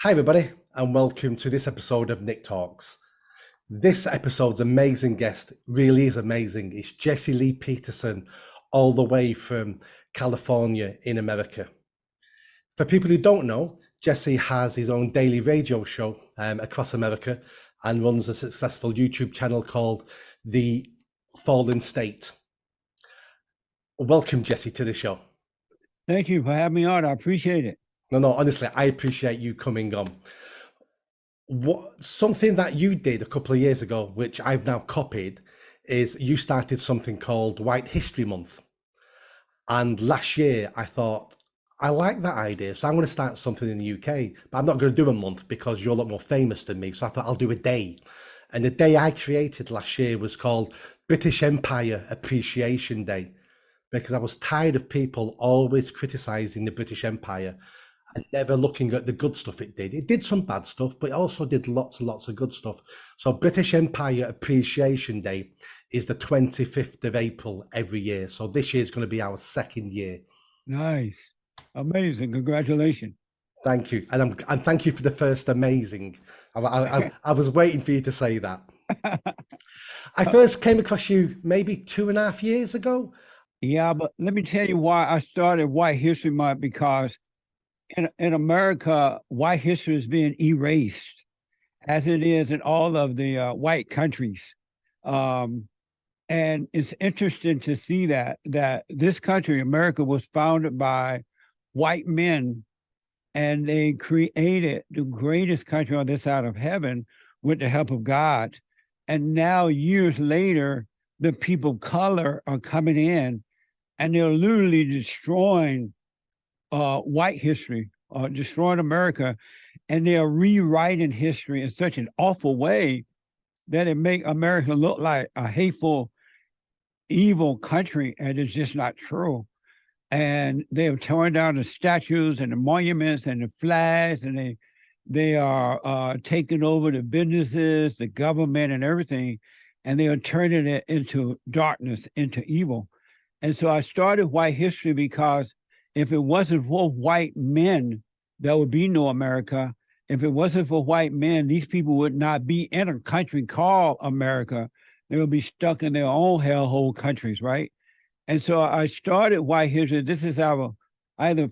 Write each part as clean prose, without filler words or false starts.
Hi, everybody, and welcome to this episode of Nick Talks. This episode's amazing guest really is amazing. It's Jesse Lee Peterson, all the way from California in America. For people who don't know, Jesse has his own daily radio show across America and runs a successful YouTube channel called The Fallen State. Welcome, Jesse, to the show. Thank you for having me on. I appreciate it. No, honestly, I appreciate you coming on. Something that you did a couple of years ago, which I've now copied, is you started something called White History Month. And last year I thought, I like that idea, so I'm going to start something in the UK, but I'm not going to do a month because you're a lot more famous than me. So I thought I'll do a day. And the day I created last year was called British Empire Appreciation Day, because I was tired of people always criticizing the British Empire and never looking at the good stuff it did. It did some bad stuff, but it also did lots and lots of good stuff. So British Empire Appreciation Day is the 25th of April every year. So this year is going to be our second year. Nice. Amazing. Congratulations. Thank you. And thank you for the first amazing. I was waiting for you to say that. I first came across you maybe 2.5 years ago. Yeah, but let me tell you why I started White History Month, because in America, white history is being erased, as it is in all of the white countries. And it's interesting to see that this country, America, was founded by white men, and they created the greatest country on this side of heaven with the help of God. And now, years later, the people of color are coming in, and they're literally destroying white history, destroying America, and they are rewriting history in such an awful way that it makes America look like a hateful, evil country, and it's just not true. And they have torn down the statues and the monuments and the flags, and they are taking over the businesses, the government, and everything, and they are turning it into darkness, into evil. And so I started White History because if it wasn't for white men, there would be no America. If it wasn't for white men, these people would not be in a country called America. They would be stuck in their own hellhole countries, right? And so I started White History. This is our either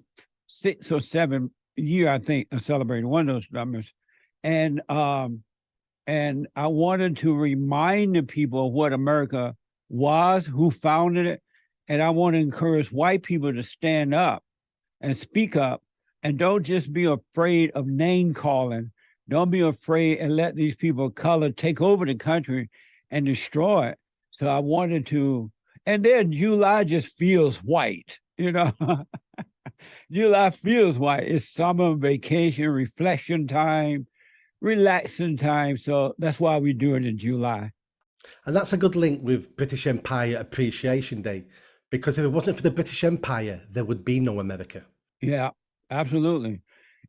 6th or 7th year, I think, of celebrating, one of those numbers. And I wanted to remind the people of what America was, who founded it. And I want to encourage white people to stand up and speak up, and don't just be afraid of name calling. Don't be afraid and let these people of color take over the country and destroy it. So I wanted to, and then July just feels white, you know. July feels white. It's summer, vacation, reflection time, relaxing time. So that's why we do it in July. And that's a good link with British Empire Appreciation Day, because if it wasn't for the British Empire, there would be no America. Yeah, absolutely.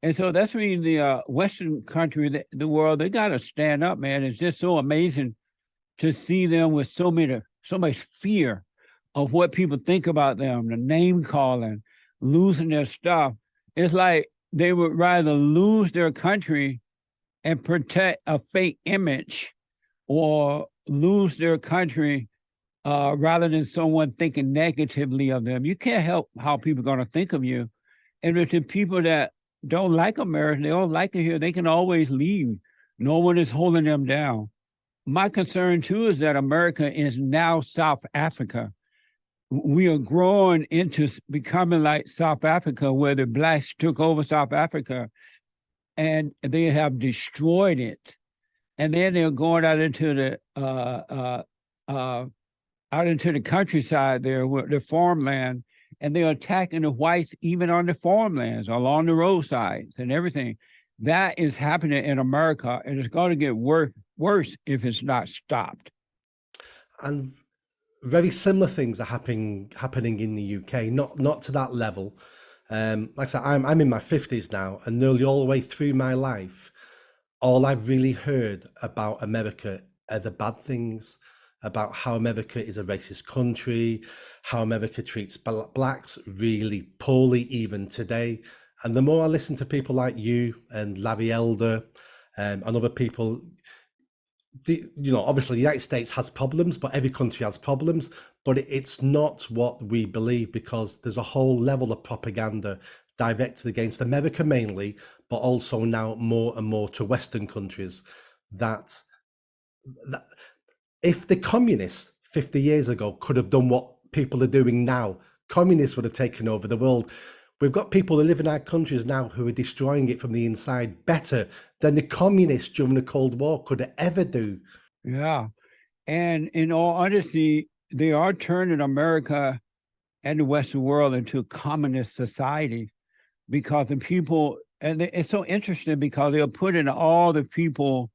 And so that's when the Western country, the world, they got to stand up, man. It's just so amazing to see them with so much fear of what people think about them, the name calling, losing their stuff. It's like they would rather lose their country and protect a fake image, or lose their country rather than someone thinking negatively of them. You can't help how people are going to think of you. And if the people that don't like America, they don't like it here, they can always leave. No one is holding them down. My concern, too, is that America is now South Africa. We are growing into becoming like South Africa, where the blacks took over South Africa and they have destroyed it. And then they're going out into the countryside there, with the farmland, and they're attacking the whites even on the farmlands, along the roadsides and everything. That is happening in America, and it's going to get worse if it's not stopped. And very similar things are happening in the UK, not to that level. Like I said, I'm in my 50s now, and nearly all the way through my life, all I've really heard about America are the bad things, about how America is a racist country, how America treats blacks really poorly even today, And the more I listen to people like you and Larry Elder, and other people, obviously the United States has problems, but every country has problems, but it's not what we believe, because there's a whole level of propaganda directed against America mainly, but also now more and more to Western countries, that if the communists 50 years ago could have done what people are doing now, communists would have taken over the world. We've got people who live in our countries now who are destroying it from the inside better than the communists during the Cold War could ever do. Yeah. And in all honesty, they are turning America and the Western world into a communist society, because the people, and it's so interesting because they're putting all the people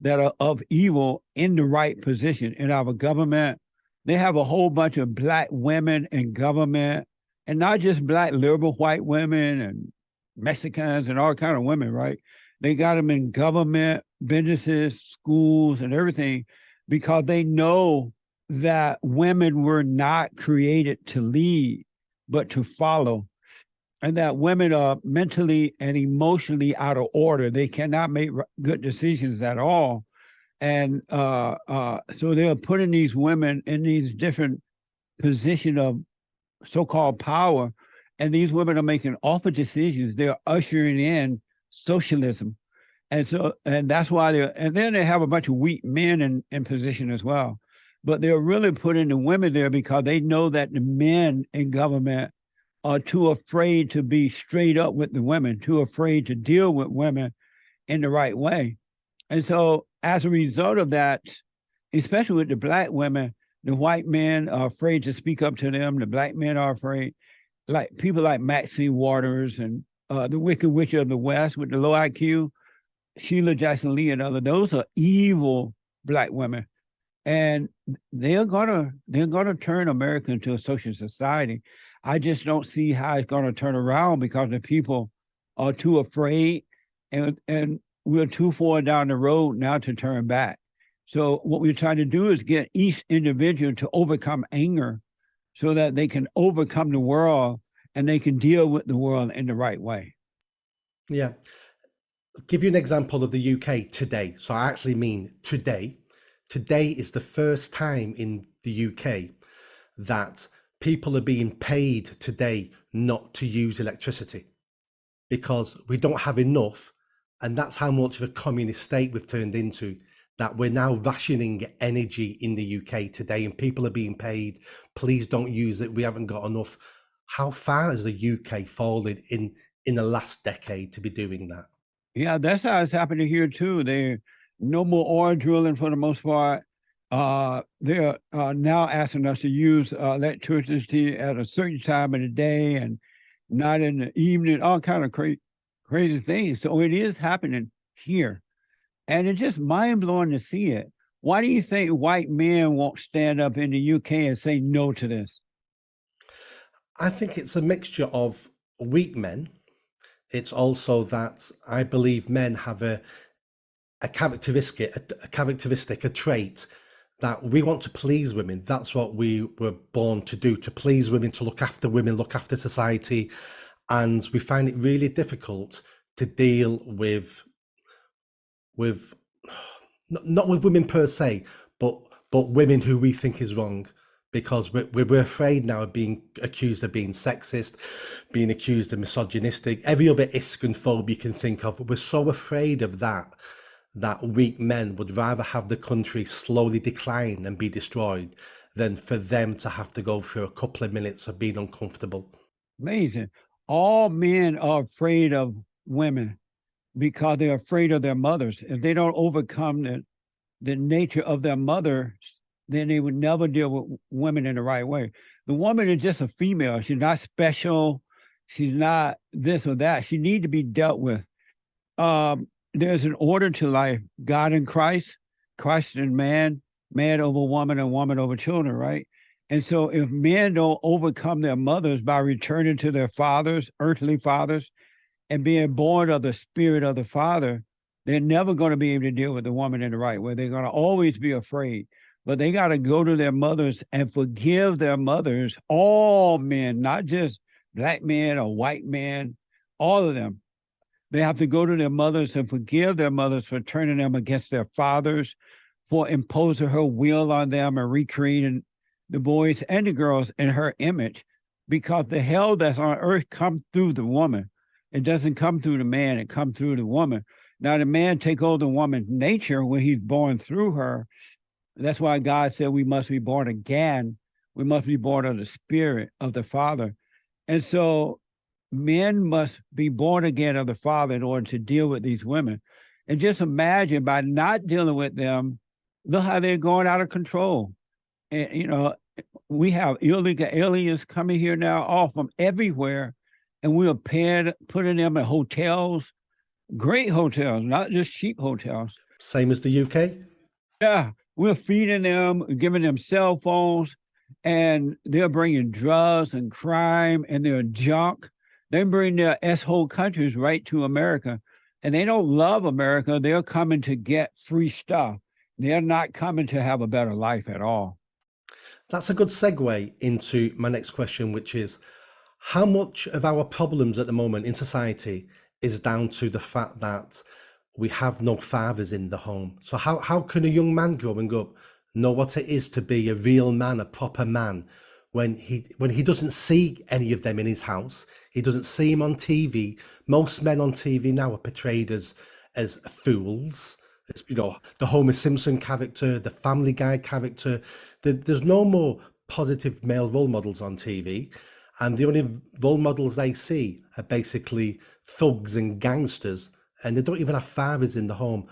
that are of evil in the right position in our government. They have a whole bunch of Black women in government, and not just Black liberal white women and Mexicans and all kind of women, right? They got them in government, businesses, schools, and everything, because they know that women were not created to lead, but to follow, and that women are mentally and emotionally out of order. They cannot make good decisions at all. And so they're putting these women in these different positions of so-called power, and these women are making awful decisions. They're ushering in socialism. And that's why and then they have a bunch of weak men in position as well. But they're really putting the women there because they know that the men in government are too afraid to be straight up with the women, too afraid to deal with women in the right way. And so as a result of that, especially with the Black women, the white men are afraid to speak up to them. The Black men are afraid, like people like Maxine Waters and the Wicked Witch of the West with the low IQ, Sheila Jackson Lee and others. Those are evil Black women. And they're gonna turn America into a social society. I just don't see how it's gonna turn around, because the people are too afraid, and we're too far down the road now to turn back. So what we're trying to do is get each individual to overcome anger, so that they can overcome the world and they can deal with the world in the right way. Yeah. I'll give you an example of the UK today. So I actually mean today. Today is the first time in the UK that people are being paid today not to use electricity, because we don't have enough. And that's how much of a communist state we've turned into, that we're now rationing energy in the UK today, and people are being paid, please don't use it, we haven't got enough. How far has the UK fallen in the last decade to be doing that? Yeah, that's how it's happening here too. They no more oil drilling for the most part. They're now asking us to use electricity at a certain time of the day and not in the evening. All kind of crazy things. So it is happening here, and it's just mind blowing to see it. Why do you think white men won't stand up in the UK and say no to this? I think it's a mixture of weak men. It's also that I believe men have a characteristic, a trait, that we want to please women. That's what we were born to do, to please women, to look after women, look after society. And we find it really difficult to deal with not with women per se, but women who we think is wrong, because we're afraid now of being accused of being sexist, being accused of misogynistic, every other isk and phobe you can think of. We're so afraid of that weak men would rather have the country slowly decline and be destroyed than for them to have to go through a couple of minutes of being uncomfortable. Amazing. All men are afraid of women because they're afraid of their mothers. If they don't overcome the nature of their mothers, then they would never deal with women in the right way. The woman is just a female. She's not special. She's not this or that. She needs to be dealt with. There's an order to life. God in Christ, Christ and man, man over woman, and woman over children, right? And so if men don't overcome their mothers by returning to their fathers, earthly fathers, and being born of the spirit of the father, they're never going to be able to deal with the woman in the right way. They're going to always be afraid. But they got to go to their mothers and forgive their mothers, all men, not just Black men or white men all of them. They have to go to their mothers and forgive their mothers for turning them against their fathers, for imposing her will on them and recreating the boys and the girls in her image, because the hell that's on earth comes through the woman. It doesn't come through the man, it comes through the woman. Now the man take over the woman's nature when he's born through her. That's why God said we must be born again. We must be born of the spirit of the Father. And so men must be born again of the Father in order to deal with these women. And just imagine, by not dealing with them, look how they're going out of control. And, you know, we have illegal aliens coming here now, all from everywhere, and we are putting them in hotels, great hotels, not just cheap hotels. Same as the UK? Yeah, we're feeding them, giving them cell phones, and they're bringing drugs and crime and their junk. They bring their S-hole countries right to America, and they don't love America. They're coming to get free stuff. They're not coming to have a better life at all. That's a good segue into my next question, which is how much of our problems at the moment in society is down to the fact that we have no fathers in the home? So how can a young man growing up know what it is to be a real man, a proper man, when he doesn't see any of them in his house? He doesn't see him on TV. Most men on TV now are portrayed as fools. It's, you know, the Homer Simpson character, the Family Guy character. There's no more positive male role models on TV. And the only role models they see are basically thugs and gangsters, and they don't even have fathers in the home.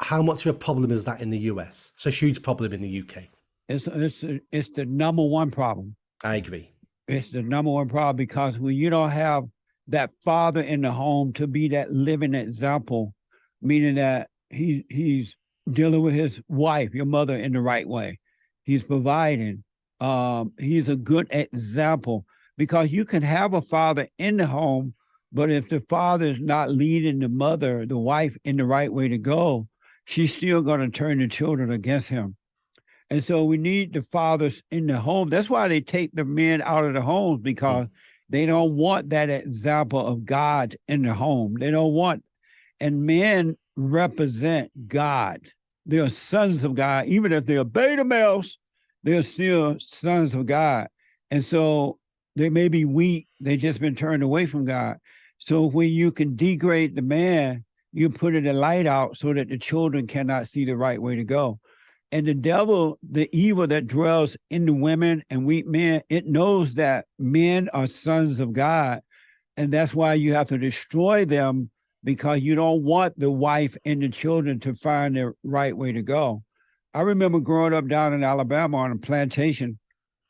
How much of a problem is that in the US? It's a huge problem in the UK. It's the number one problem. I agree. It's the number one problem, because when you don't have that father in the home to be that living example, meaning that he's dealing with his wife, your mother, in the right way. He's providing. He's a good example, because you can have a father in the home, but if the father is not leading the mother, the wife, in the right way to go, she's still going to turn the children against him. And so we need the fathers in the home. That's why they take the men out of the homes, because they don't want that example of God in the home. They don't want, and men represent God. They're sons of God. Even if they're beta males, they're still sons of God. And so they may be weak. They've just been turned away from God. So when you can degrade the man, you put the light out so that the children cannot see the right way to go. And the devil, the evil that dwells in the women and weak men, it knows that men are sons of God. And that's why you have to destroy them, because you don't want the wife and the children to find the right way to go. I remember growing up down in Alabama on a plantation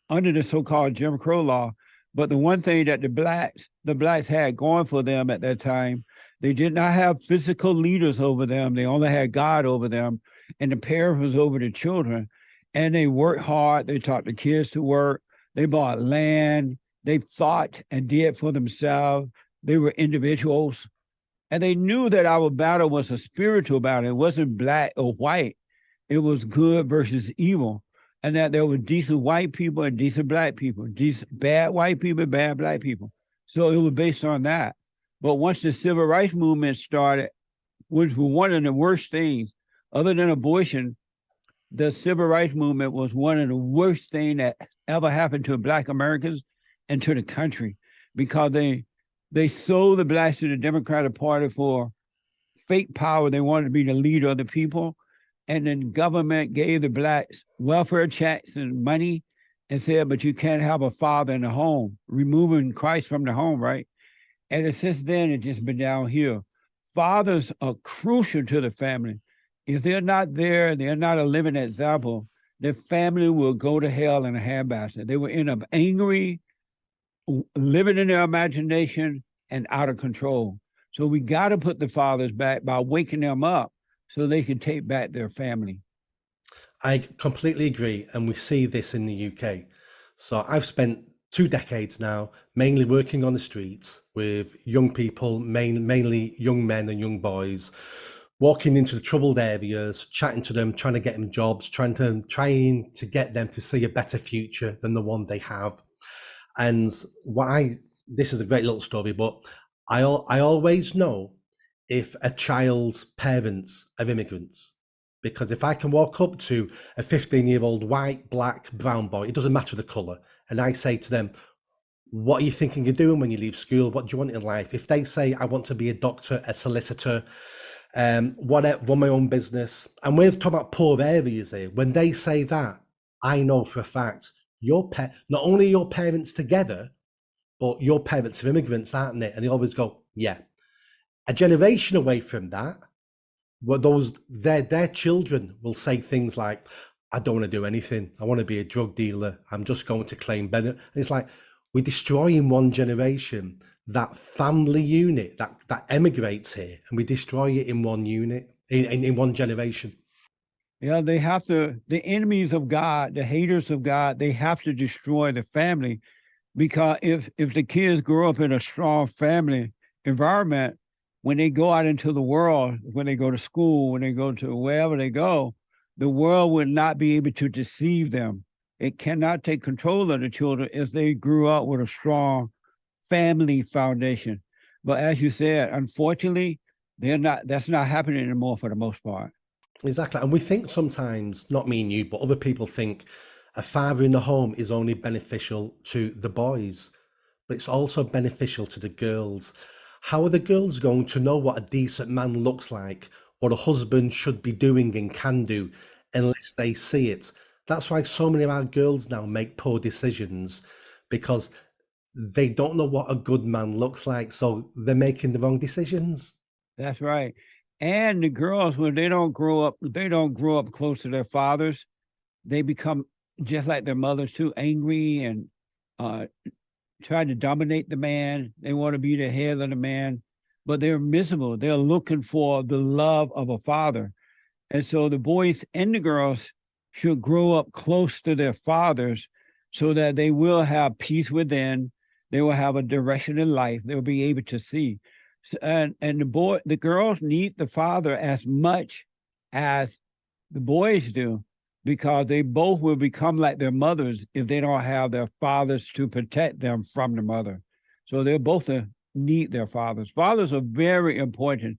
under the so-called Jim Crow law. But the one thing that the blacks had going for them at that time, they did not have physical leaders over them. They only had God over them, and the parents was over the children. And they worked hard. They taught the kids to work. They bought land. They fought and did for themselves. They were individuals. And they knew that our battle was a spiritual battle. It wasn't black or white. It was good versus evil. And that there were decent white people and decent black people, decent bad white people, bad black people. So it was based on that. But once the civil rights movement started, which was one of the worst things, other than abortion, the civil rights movement was one of the worst things that ever happened to Black Americans and to the country, because they sold the blacks to the Democratic Party for fake power. They wanted to be the leader of the people. And then government gave the blacks welfare checks and money and said, but you can't have a father in the home, removing Christ from the home, right? And since then, it's just been downhill. Fathers are crucial to the family. If they're not there, they're not a living example, the family will go to hell in a handbasket. They will end up angry, living in their imagination, and out of control. So we got to put the fathers back by waking them up, so they can take back their family. I completely agree. And we see this in the UK. So I've spent 2 decades now, mainly working on the streets with young people, mainly young men and young boys, walking into the troubled areas, chatting to them, trying to get them jobs, trying to get them to see a better future than the one they have. And this is a great little story, but I always know if a child's parents are immigrants. Because if I can walk up to a 15-year-old white, black, brown boy, it doesn't matter the colour, and I say to them, what are you thinking of doing when you leave school? What do you want in life? If they say, I want to be a doctor, a solicitor, whatever, run my own business, and we're talking about poor areas here, when they say that, I know for a fact, not only your parents together, but your parents are immigrants, aren't they? And they always go, yeah. A generation away from that, what their children will say things like, I don't want to do anything. I want to be a drug dealer. I'm just going to claim benefit. And it's like, we destroy in one generation that family unit that emigrates here, and we destroy it in one unit, in one generation. Yeah, they have to, the enemies of God, the haters of God, they have to destroy the family, because if the kids grow up in a strong family environment, when they go out into the world, when they go to school, when they go to wherever they go, the world would not be able to deceive them. It cannot take control of the children if they grew up with a strong family foundation. But as you said, unfortunately, that's not happening anymore for the most part. Exactly. And we think sometimes, not me and you, but other people think a father in the home is only beneficial to the boys, but it's also beneficial to the girls. How are the girls going to know what a decent man looks like, what a husband should be doing and can do, unless they see it? That's why so many of our girls now make poor decisions, because they don't know what a good man looks like, so they're making the wrong decisions. That's right. And the girls, when they don't grow up close to their fathers. They become just like their mothers too, angry and uh, try to dominate the man. They want to be the head of the man, but they're miserable. They're looking for the love of a father. And so the boys and the girls should grow up close to their fathers so that they will have peace within. They will have a direction in life. They'll be able to see. And the girls need the father as much as the boys do, because they both will become like their mothers if they don't have their fathers to protect them from the mother. So they both need their fathers. Fathers are very important,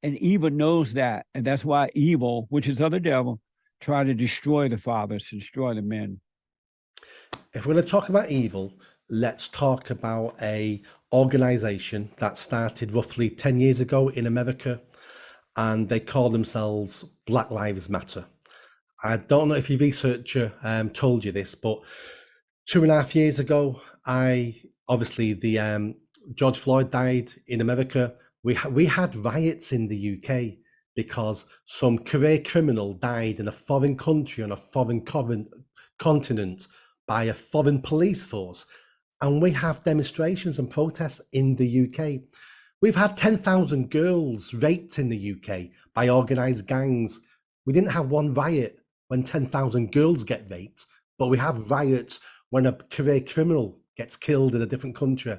and evil knows that. And that's why evil, which is of the devil, try to destroy the fathers, to destroy the men. If we're going to talk about evil, let's talk about a organization that started roughly 10 years ago in America, and they call themselves Black Lives Matter. I don't know if your researcher told you this, but 2.5 years ago, I obviously the George Floyd died in America. We had riots in the UK because some career criminal died in a foreign country on a foreign continent by a foreign police force, and we have demonstrations and protests in the UK. We've had 10,000 girls raped in the UK by organised gangs. We didn't have one riot when 10,000 girls get raped, but we have riots when a career criminal gets killed in a different country.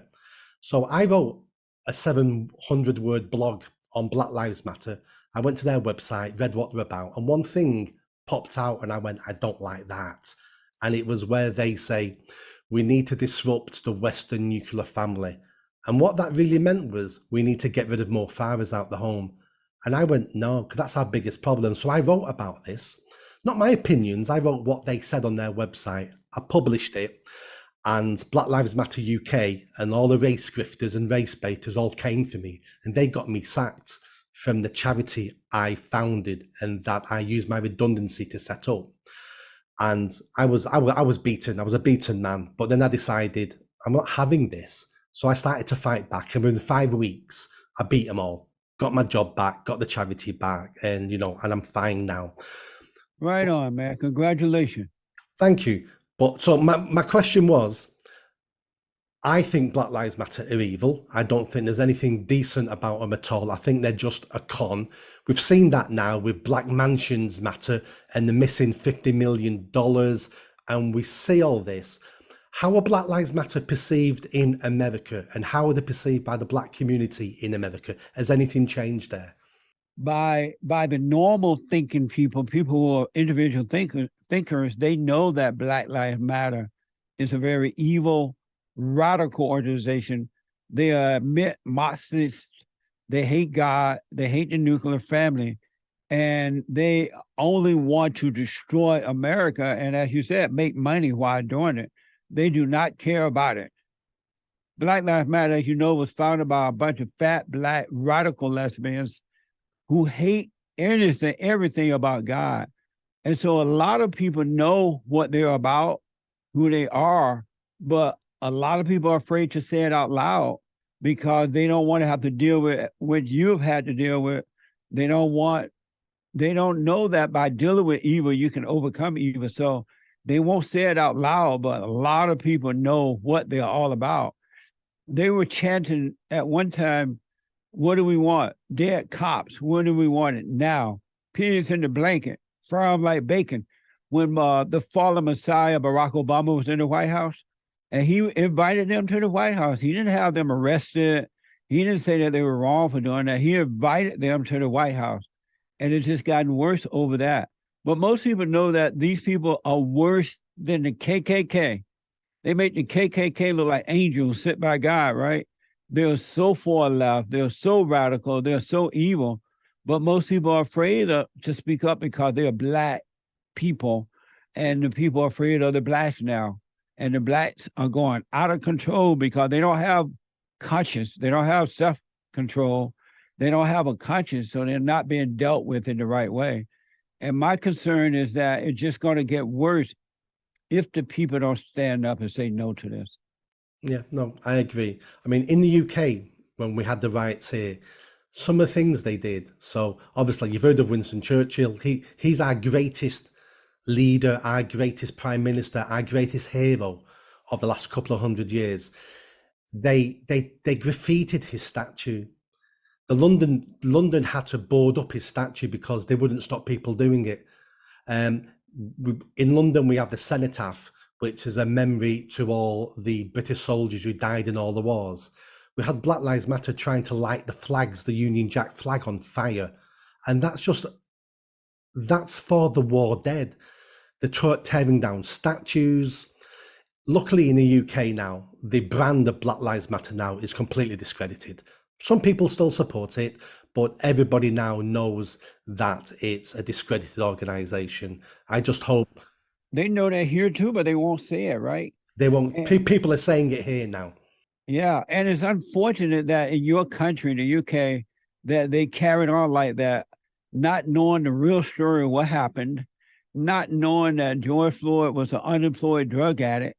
So I wrote a 700-word blog on Black Lives Matter. I went to their website, read what they're about, and one thing popped out and I went, I don't like that. And it was where they say, we need to disrupt the Western nuclear family. And what that really meant was we need to get rid of more fathers out the home. And I went, no, because that's our biggest problem. So I wrote about this, not my opinions. I wrote what they said on their website. I published it, and Black Lives Matter UK and all the race grifters and race baiters all came for me, and they got me sacked from the charity I founded and that I used my redundancy to set up. And I was beaten. I was a beaten man. But then I decided I'm not having this. So I started to fight back, and within 5 weeks, I beat them all, got my job back, got the charity back, and and I'm fine now. Right on, man. Congratulations. Thank you. But so my question was, I think Black Lives Matter are evil. I don't think there's anything decent about them at all. I think they're just a con. We've seen that now with Black Mansions Matter and the missing $50 million. And we see all this. How are Black Lives Matter perceived in America, and how are they perceived by the Black community in America? Has anything changed there? By the normal thinking people who are individual thinkers, they know that Black Lives Matter is a very evil, radical organization They admit Marxists. They hate God. They hate the nuclear family. And they only want to destroy America. And as you said, make money while doing it. They do not care about it. Black Lives Matter, as you know, was founded by a bunch of fat, black, radical lesbians who hate everything about God. And so a lot of people know what they're about, who they are, but a lot of people are afraid to say it out loud because they don't want to have to deal with what you've had to deal with. They don't know that by dealing with evil, you can overcome evil. So they won't say it out loud, but a lot of people know what they're all about. They were chanting at one time, what do we want? Dead cops. What do we want it now? Pigs in the blanket, frown like bacon. When the fallen Messiah, Barack Obama, was in the White House, and he invited them to the White House. He didn't have them arrested. He didn't say that they were wrong for doing that. He invited them to the White House. And it's just gotten worse over that. But most people know that these people are worse than the KKK. They make the KKK look like angels sent by God, right? They're so far left. They're so radical. They're so evil. But most people are afraid to speak up because they're Black people. And the people are afraid of the Blacks now. And the Blacks are going out of control because they don't have conscience. They don't have self-control. They don't have a conscience, so they're not being dealt with in the right way. And my concern is that it's just going to get worse if the people don't stand up and say no to this. Yeah, no, I agree. I mean, in the UK, when we had the riots here, some of the things they did. So obviously, you've heard of Winston Churchill. He's our greatest leader, our greatest prime minister, our greatest hero of the last couple of 100 years. They graffitied his statue. London had to board up his statue because they wouldn't stop people doing it. In London, we have the cenotaph, which is a memory to all the British soldiers who died in all the wars. We had Black Lives Matter trying to light the flags, the Union Jack flag, on fire. And that's for the war dead. They're tearing down statues. Luckily in the UK now, the brand of Black Lives Matter now is completely discredited. Some people still support it, but everybody now knows that it's a discredited organization. I just hope they know that here too, but they won't say it, right? They won't. People are saying it here now. Yeah, and it's unfortunate that in your country, the UK, that they carried on like that, not knowing the real story of what happened, not knowing that George Floyd was an unemployed drug addict,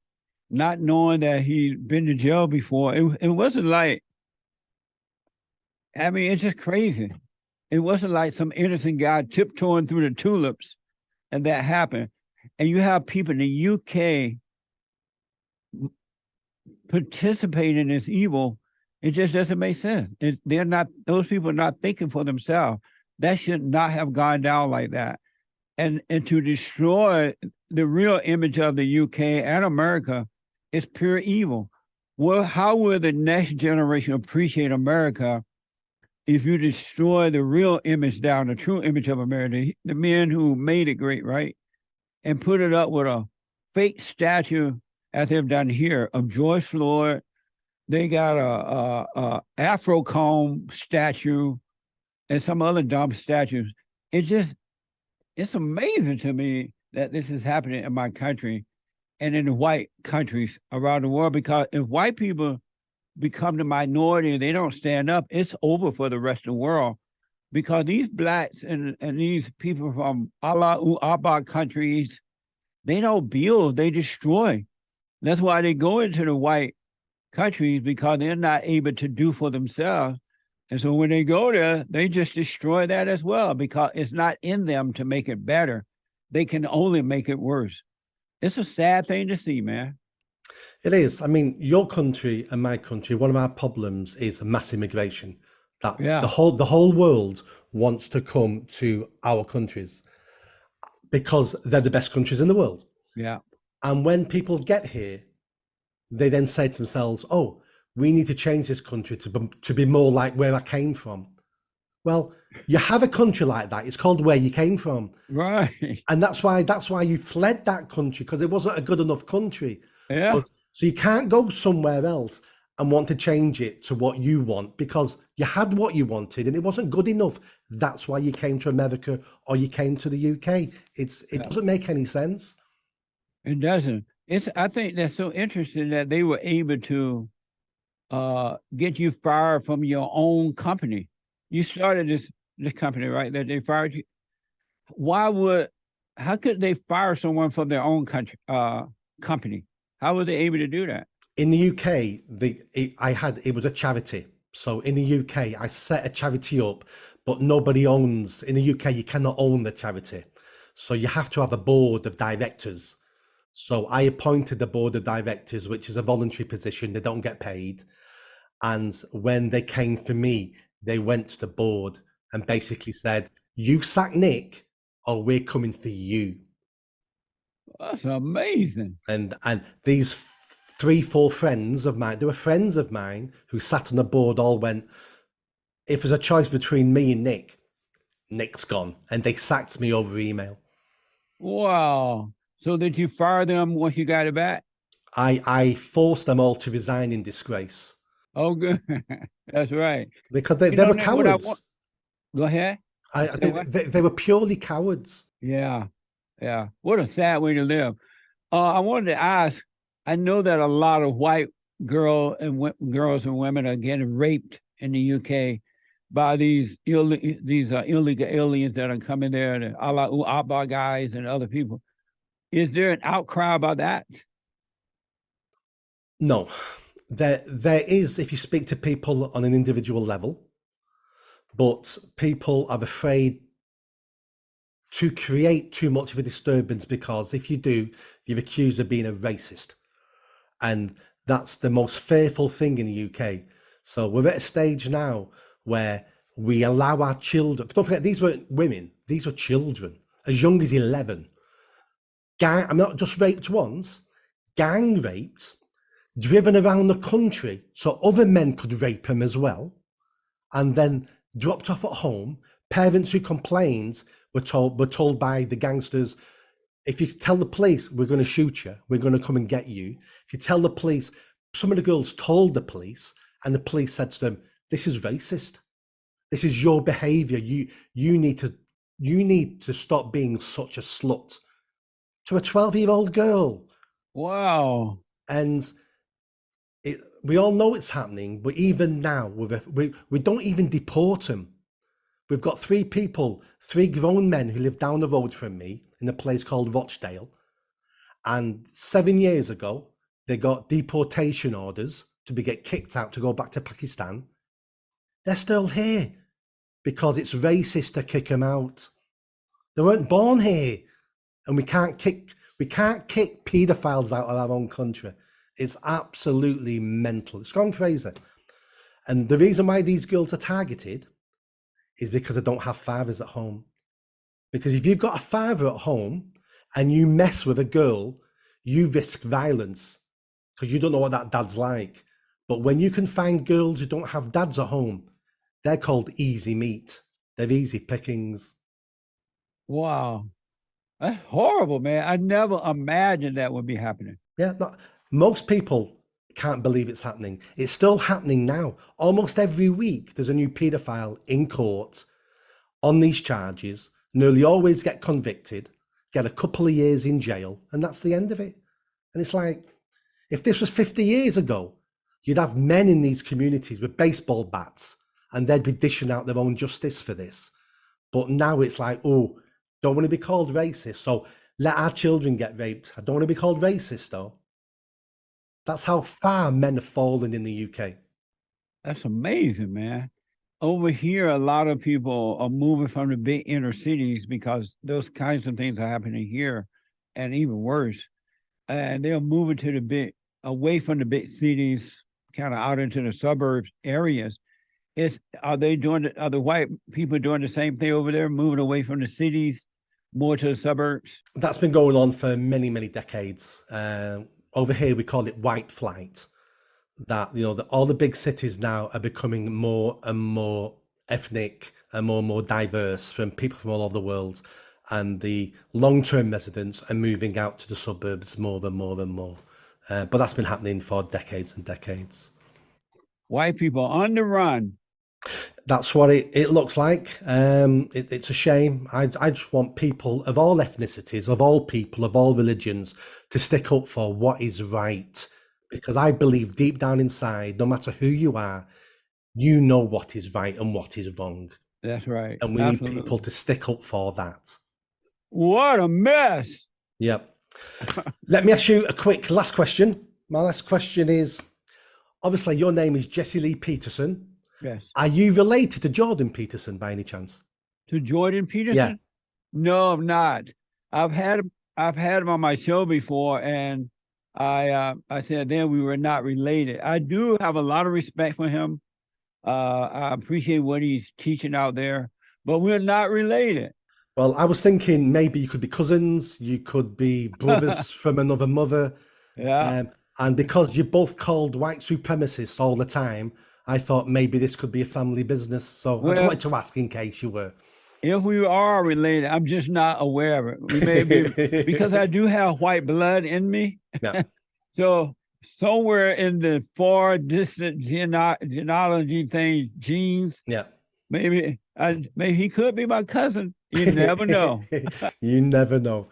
not knowing that he'd been to jail before. It wasn't like, I mean, it's just crazy. It wasn't like some innocent guy tiptoeing through the tulips and that happened. And you have people in the UK participating in this evil. It just doesn't make sense. Those people are not thinking for themselves. That should not have gone down like that. And to destroy the real image of the UK and America is pure evil. Well, how will the next generation appreciate America if you destroy the real image down, the true image of America, the men who made it great, right? And put it up with a fake statue, as they've done here, of George Floyd. They got a Afro comb statue and some other dumb statues. It's amazing to me that this is happening in my country and in the white countries around the world, because if white people become the minority and they don't stand up, it's over for the rest of the world. Because these Blacks and these people from Allah Abba countries, they don't build, they destroy. That's why they go into the white countries, because they're not able to do for themselves. And so when they go there, they just destroy that as well, because it's not in them to make it better. They can only make it worse. It's a sad thing to see, man. It is. I mean, your country and my country, one of our problems is mass immigration. The whole world wants to come to our countries because they're the best countries in the world. Yeah. And when people get here, they then say to themselves, oh, we need to change this country to be more like where I came from. Well, you have a country like that. It's called where you came from. Right. And that's why you fled that country, because it wasn't a good enough country. Yeah. So you can't go somewhere else and want to change it to what you want because you had what you wanted and it wasn't good enough. That's why you came to America or you came to the UK. It Yeah, doesn't make any sense. it doesn't. It's I think that's so interesting that they were able to get you fired from your own company. You started this company, right? That they fired you. Why would how could they fire someone from their own country company? How were they able to do that? In the UK, it was a charity. So in the UK, I set a charity up, but nobody owns. In the UK, you cannot own the charity, so you have to have a board of directors. So I appointed the board of directors, which is a voluntary position. They don't get paid. And when they came for me, they went to the board and basically said, "You sack Nick, or we're coming for you." That's amazing. And these three, four friends of mine, they were friends of mine who sat on the board, all went, if there's a choice between me and Nick, Nick's gone. And they sacked me over email. Wow. So did you fire them once you got it back? I forced them all to resign in disgrace Oh, good. That's right. because You they know, were Nick, what I want. cowards. Go ahead. You I, said they, what? they were purely cowards. Yeah. Yeah. What a sad way to live. I wanted to ask. I know that a lot of white girls and women are getting raped in the UK by these illegal aliens that are coming there, the a la Abba guys and other people. Is there an outcry about that? No, there is if you speak to people on an individual level, but people are afraid to create too much of a disturbance because if you do, you're accused of being a racist. And that's the most fearful thing in the UK. So we're at a stage now where we allow our children, don't forget, these weren't women, these were children as young as 11. I'm not just raped once, gang raped, driven around the country so other men could rape them as well, and then dropped off at home. Parents who complained were told by the gangsters, if you tell the police, we're going to shoot you, we're going to come and get you. If you tell the police, some of the girls told the police, and the police said to them, this is racist. This is your behavior. You need to stop being such a slut, to a 12-year-old girl. Wow. And we all know it's happening, but even now, we don't even deport them. We've got three grown men who live down the road from me in a place called Rochdale. And 7 years ago, they got deportation orders to get kicked out to go back to Pakistan. They're still here because it's racist to kick them out. They weren't born here, and we can't kick paedophiles out of our own country. It's absolutely mental. It's gone crazy. And the reason why these girls are targeted is because they don't have fathers at home. Because if you've got a father at home and you mess with a girl, you risk violence because you don't know what that dad's like. But when you can find girls who don't have dads at home, they're called easy meat. They're easy pickings. Wow. That's horrible, man. I never imagined that would be happening. Yeah, most people can't believe it's happening. It's still happening now. Almost every week, there's a new paedophile in court on these charges, nearly always get convicted, get a couple of years in jail, and that's the end of it. And it's like, if this was 50 years ago, you'd have men in these communities with baseball bats and they'd be dishing out their own justice for this. But now it's like, oh, don't want to be called racist, so let our children get raped. I don't want to be called racist, though. That's how far men have fallen in the UK. That's amazing, man. Over here, a lot of people are moving from the big inner cities because those kinds of things are happening here, and even worse. And they're moving to the big, away from the big cities, kind of out into the suburbs areas. Are the white people doing the same thing over there, moving away from the cities, more to the suburbs? That's been going on for many, many decades. Over here, we call it white flight. That all the big cities now are becoming more and more ethnic and more diverse from people from all over the world, and the long-term residents are moving out to the suburbs more and more and more. But that's been happening for decades and decades. White people on the run. That's what it looks like. It's a shame. I just want people of all ethnicities, of all people, of all religions to stick up for what is right. Because I believe deep down inside, no matter who you are, you know what is right and what is wrong. That's right. And we need people Absolutely. to stick up for that. What a mess. Yep. Let me ask you a quick last question. My last question is, obviously your name is Jesse Lee Peterson. Yes. Are you related to Jordan Peterson by any chance? To Jordan Yeah. Peterson? No, I'm not. I've had him on my show before, and I said then we were not related. I do have a lot of respect for him. I appreciate what he's teaching out there, but we're not related. Well, I was thinking maybe you could be cousins, you could be brothers from another mother. Yeah. And because you're both called white supremacists all the time, I thought maybe this could be a family business. So I just Well, wanted to ask in case you were. if we are related, I'm just not aware of it. We may be because I do have white blood in me. Yeah. So somewhere in the far distant genealogy thing, genes, Yeah. maybe he could be my cousin. You never know. You never know.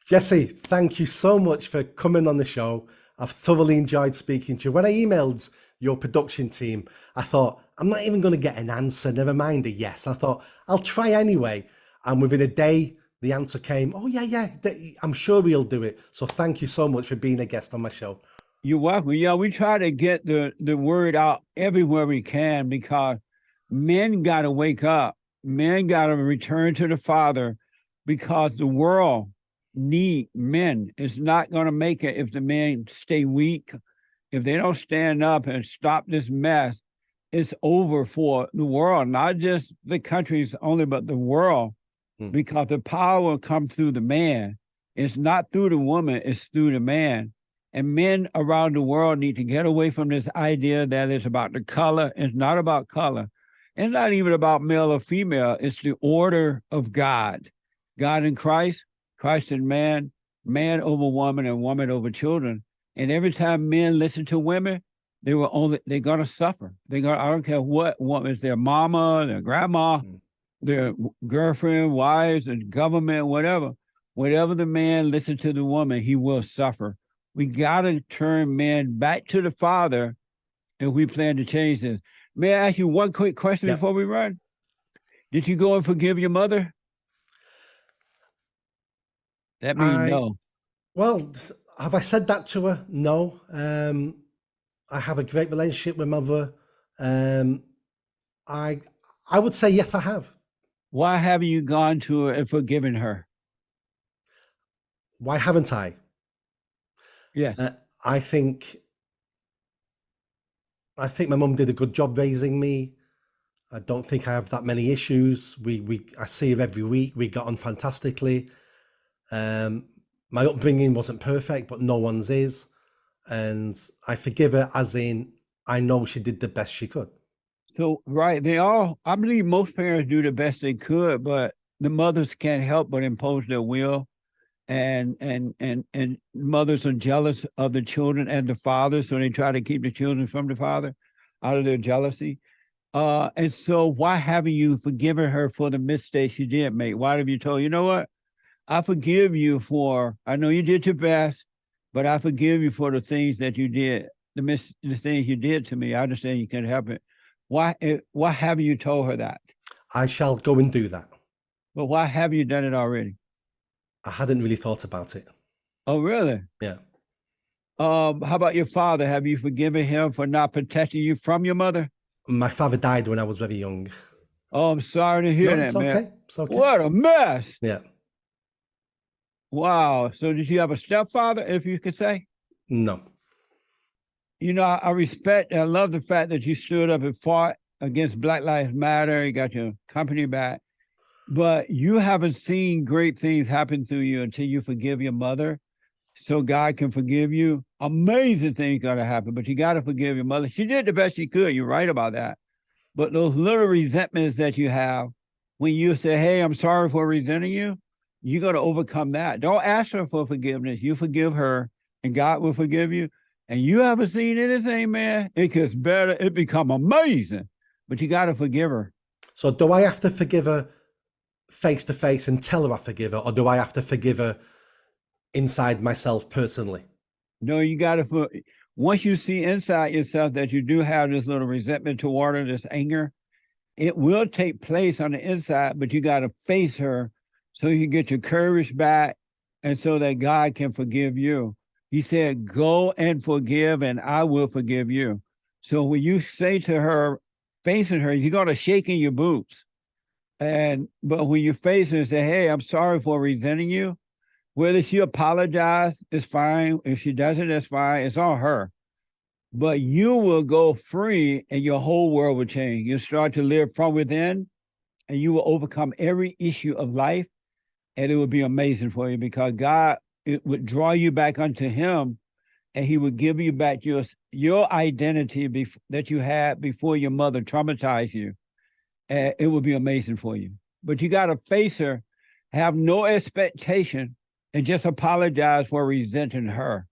Jesse, thank you so much for coming on the show. I've thoroughly enjoyed speaking to you. When I emailed your production team, I thought, I'm not even going to get an answer, never mind a yes. I thought, I'll try anyway. And within a day, the answer came, oh, yeah, I'm sure he'll do it. So thank you so much for being a guest on my show. You're welcome. Yeah, we try to get the word out everywhere we can because men got to wake up. Men got to return to the Father because the world need men. It's not going to make it if the men stay weak. If they don't stand up and stop this mess, it's over for the world, not just the countries only, but the world, because the power comes through the man. It's not through the woman, it's through the man. And men around the world need to get away from this idea that it's about the color. It's not about color. It's not even about male or female. It's the order of God. God in Christ, Christ in man, man over woman, and woman over children. And every time men listen to women, they're gonna suffer. I don't care what woman, it's their mama, their grandma, their girlfriend, wives, and government, whatever. Whatever the man listens to the woman, he will suffer. We gotta turn men back to the Father if we plan to change this. May I ask you one quick question before we run? Did you go and forgive your mother? That means no. Well, have I said that to her? No. I have a great relationship with my mother. I would say yes, I have. Why haven't you gone to her and forgiven her? Why haven't I? Yes. I think my mum did a good job raising me. I don't think I have that many issues. I see her every week. We got on fantastically. My upbringing wasn't perfect, but no one's is. And I forgive her as in, I know she did the best she could. So, right, I believe most parents do the best they could, but the mothers can't help but impose their will. And mothers are jealous of the children and the father, so they try to keep the children from the father out of their jealousy. And so why haven't you forgiven her for the mistakes you did make? Why have you told, you know what? I forgive you I know you did your best, but I forgive you for the things that you did, the things you did to me. I understand you can't help it. Why haven't you told her that? I shall go and do that. But why have you done it already? I hadn't really thought about it. Oh, really? Yeah. How about your father? Have you forgiven him for not protecting you from your mother? My father died when I was very young. Oh, I'm sorry to hear that, man. Okay. It's okay. What a mess. Yeah. Wow. So did you have a stepfather, if you could say? No. You know, I love the fact that you stood up and fought against Black Lives Matter. You got your company back. But you haven't seen great things happen to you until you forgive your mother, so God can forgive you. Amazing things got to happen, but you got to forgive your mother. She did the best she could. You're right about that. But those little resentments that you have, when you say, hey, I'm sorry for resenting you, you got to overcome that. Don't ask her for forgiveness. You forgive her, and God will forgive you. and you haven't seen anything, man, it gets better. It become amazing. But you got to forgive her. So do I have to forgive her face to face and tell her I forgive her, or do I have to forgive her inside myself personally? No, you got to, once you see inside yourself that you do have this little resentment toward her, this anger, it will take place on the inside, but you got to face her so you get your courage back and so that God can forgive you. He said, go and forgive, and I will forgive you. So when you say to her, facing her, you're going to shake in your boots. But when you face her and say, hey, I'm sorry for resenting you, whether she apologizes, it's fine. If she doesn't, it's fine. It's on her. But you will go free and your whole world will change. You'll start to live from within and you will overcome every issue of life. And it will be amazing for you because God, it would draw you back unto him and he would give you back your identity that you had before your mother traumatized you. And it will be amazing for you. But you got to face her, have no expectation, and just apologize for resenting her.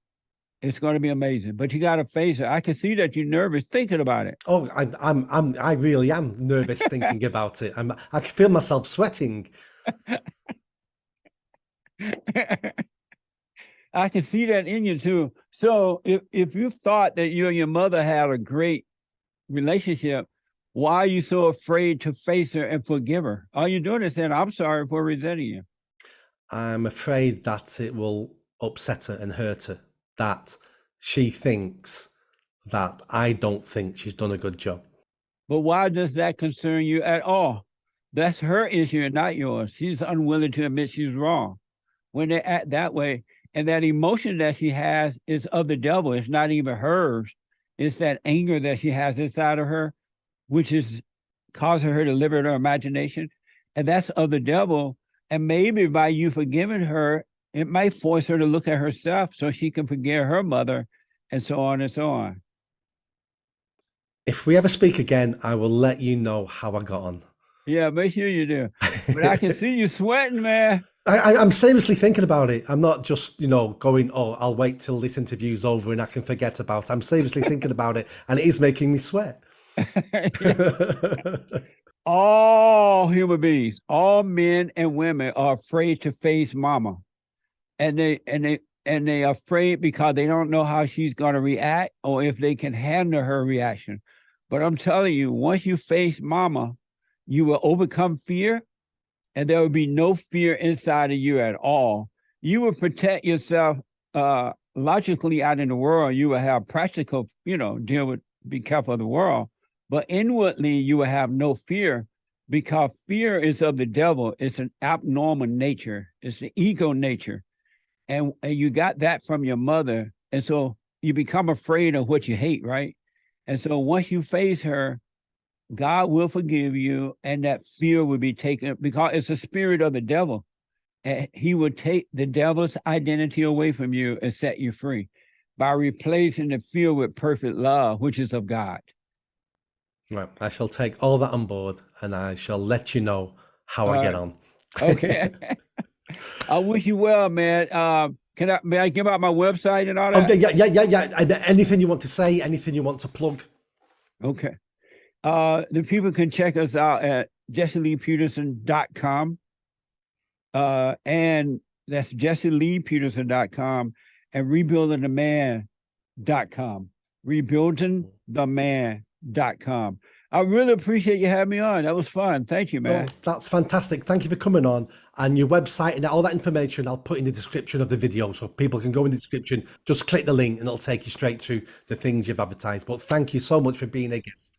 It's going to be amazing, but you got to face it. I can see that you're nervous thinking about it. Oh, I really am nervous thinking about it. I can feel myself sweating. I can see that in you too. So if you thought that you and your mother had a great relationship, why are you so afraid to face her and forgive her? All you're doing is saying, I'm sorry for resenting you. I'm afraid that it will upset her and hurt her, that she thinks that I don't think she's done a good job. But why does that concern you at all? That's her issue and not yours. She's unwilling to admit she's wrong. When they act that way, and that emotion that she has is of the devil. It's not even hers. It's that anger that she has inside of her, which is causing her to liberate her imagination. And that's of the devil. And maybe by you forgiving her, it might force her to look at herself so she can forgive her mother and so on and so on. If we ever speak again, I will let you know how I got on. Yeah, make sure you do. But I can see you sweating, man. I'm seriously thinking about it. I'm not just, going, oh, I'll wait till this interview's over and I can forget about it. I'm seriously thinking about it, and it is making me sweat. All human beings, all men and women are afraid to face mama. And they are afraid because they don't know how she's going to react or if they can handle her reaction. But I'm telling you, once you face mama, you will overcome fear, and there will be no fear inside of you at all. You will protect yourself logically out in the world. You will have practical, deal with, be careful of the world. But inwardly, you will have no fear because fear is of the devil. It's an abnormal nature. It's the ego nature. And you got that from your mother. And so you become afraid of what you hate, right? And so once you face her, God will forgive you, and that fear will be taken because it's the spirit of the devil. And he will take the devil's identity away from you and set you free by replacing the fear with perfect love, which is of God. Right. I shall take all that on board, and I shall let you know how I get on. Okay. I wish you well, man. May I give out my website and all that? Yeah. Anything you want to say, anything you want to plug? Okay. The people can check us out at jesseleepeterson.com. And that's jesseleepeterson.com and rebuildingtheman.com. Rebuildingtheman.com. I really appreciate you having me on. That was fun. Thank you, man. Oh, that's fantastic. Thank you for coming on. And your website and all that information I'll put in the description of the video so people can go in the description, just click the link and it'll take you straight to the things you've advertised. But thank you so much for being a guest.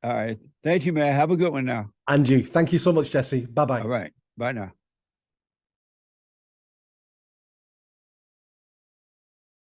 All right. Thank you, man. Have a good one now. And you. Thank you so much, Jesse. Bye-bye. All right. Bye now.